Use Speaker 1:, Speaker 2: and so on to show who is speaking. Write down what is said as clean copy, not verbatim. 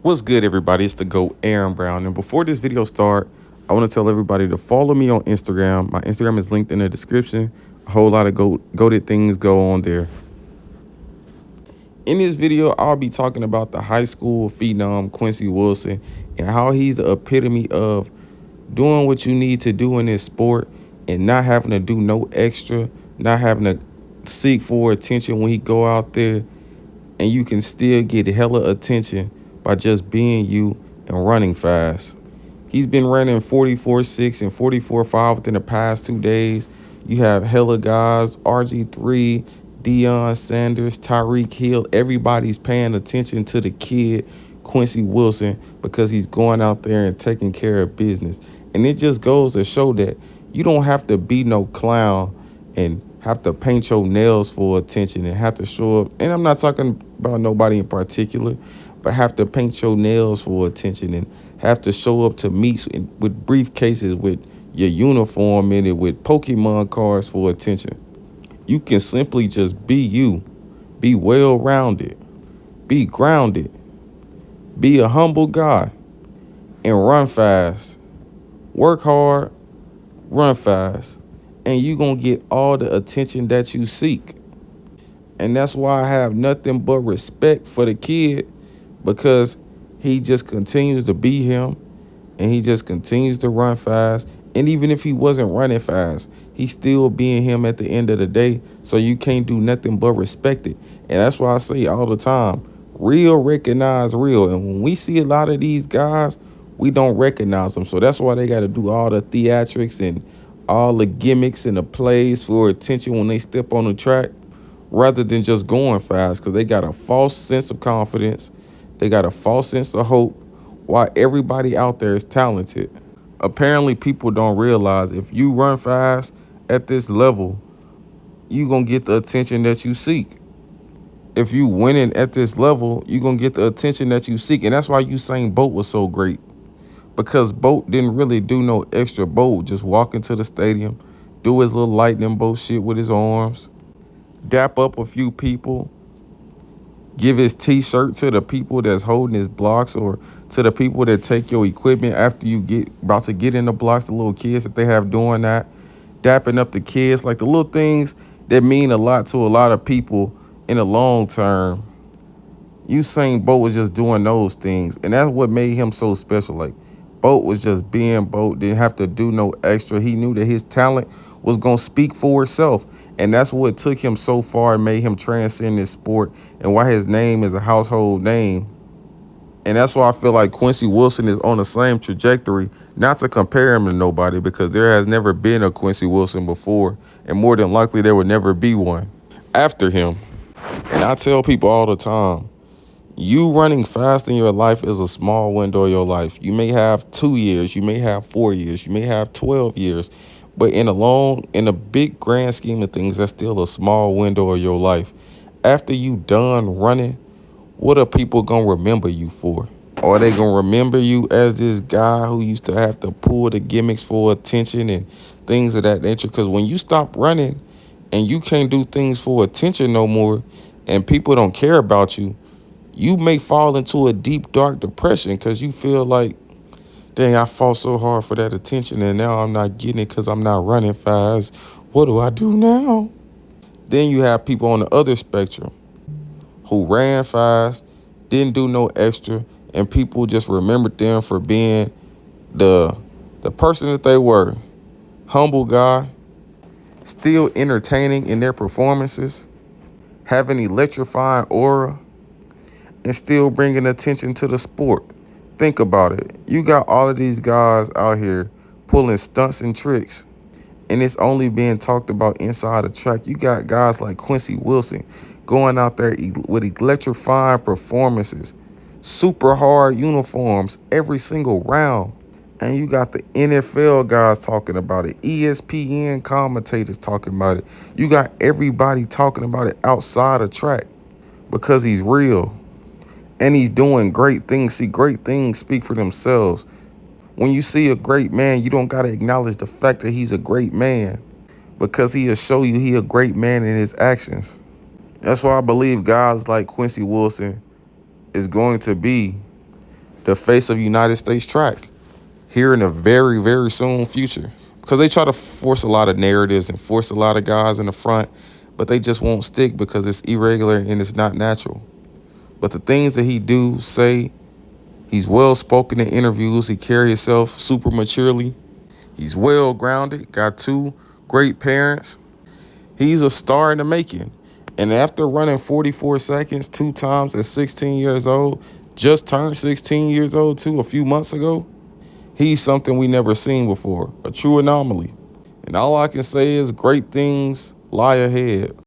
Speaker 1: What's good, everybody? It's the GOAT, Aaron Brown. And before this video start, I want to tell everybody to follow me on Instagram. My Instagram is linked in the description. A whole lot of goated things go on there. In this video, I'll be talking about the high school phenom Quincy Wilson and how he's the epitome of doing what you need to do in this sport and not having to do no extra, not having to seek for attention when he go out there, and you can still get hella attention by just being you and running fast. He's been running 44.6 and 44.5 within the past 2 days. You have hella guys, RG3, Deion Sanders, Tyreek Hill. Everybody's paying attention to the kid, Quincy Wilson, because he's going out there and taking care of business. And it just goes to show that you don't have to be no clown and have to paint your nails for attention and have to show up. And I'm not talking about nobody in particular, but have to paint your nails for attention and have to show up to meets with briefcases with your uniform in it with Pokemon cards for attention. You can simply just be you, be well-rounded, be grounded, be a humble guy, and run fast. Work hard, run fast, and you gonna get all the attention that you seek. And that's why I have nothing but respect for the kid, because he just continues to be him and he just continues to run fast. And even if he wasn't running fast, he's still being him at the end of the day. So you can't do nothing but respect it. And that's why I say all the time, real recognize real. And when we see a lot of these guys, we don't recognize them. So that's why they got to do all the theatrics and all the gimmicks and the plays for attention when they step on the track, rather than just going fast, because they got a false sense of confidence. They got a false sense of hope while everybody out there is talented. Apparently, people don't realize if you run fast at this level, you going to get the attention that you seek. If you winning at this level, you going to get the attention that you seek. And that's why Usain Bolt was so great, because Bolt didn't really do no extra. Bolt just walk into the stadium, do his little lightning bolt shit with his arms, dap up a few people, give his t-shirt to the people that's holding his blocks, or to the people that take your equipment after you get about to get in the blocks, the little kids that they have doing that, dapping up the kids, like the little things that mean a lot to a lot of people in the long term. Usain Bolt was just doing those things, and that's what made him so special. Like, Bolt was just being Bolt, didn't have to do no extra. He knew that his talent was gonna speak for itself, and that's what took him so far and made him transcend this sport, and why his name is a household name. And that's why I feel like Quincy Wilson is on the same trajectory. Not to compare him to nobody, because there has never been a Quincy Wilson before, and more than likely there would never be one after him. And I tell people all the time, you running fast in your life is a small window of your life. You may have 2 years, you may have 4 years, you may have 12 years, but in a big grand scheme of things, that's still a small window of your life. After you done running, what are people gonna remember you for? Are they gonna remember you as this guy who used to have to pull the gimmicks for attention and things of that nature? Because when you stop running and you can't do things for attention no more, and people don't care about you, you may fall into a deep, dark depression, because you feel like, dang, I fought so hard for that attention and now I'm not getting it because I'm not running fast. What do I do now? Then you have people on the other spectrum who ran fast, didn't do no extra, and people just remembered them for being the person that they were. Humble guy, still entertaining in their performances, having electrifying aura, and still bringing attention to the sport. Think about it. You got all of these guys out here pulling stunts and tricks, and it's only being talked about inside the track. You got guys like Quincy Wilson going out there with electrifying performances, super hard uniforms every single round. And you got the NFL guys talking about it, ESPN commentators talking about it. You got everybody talking about it outside of track, because he's real. And he's doing great things. See, great things speak for themselves. When you see a great man, you don't got to acknowledge the fact that he's a great man, because he'll show you he a great man in his actions. That's why I believe guys like Quincy Wilson is going to be the face of United States track here in the very, very soon future. Because they try to force a lot of narratives and force a lot of guys in the front, but they just won't stick because it's irregular and it's not natural. But the things that he do say, he's well spoken in interviews. He carry himself super maturely. He's well grounded, got two great parents. He's a star in the making. And after running 44 seconds 2 times at 16 years old, just turned 16 years old too a few months ago, he's something we never seen before, a true anomaly. And all I can say is great things lie ahead.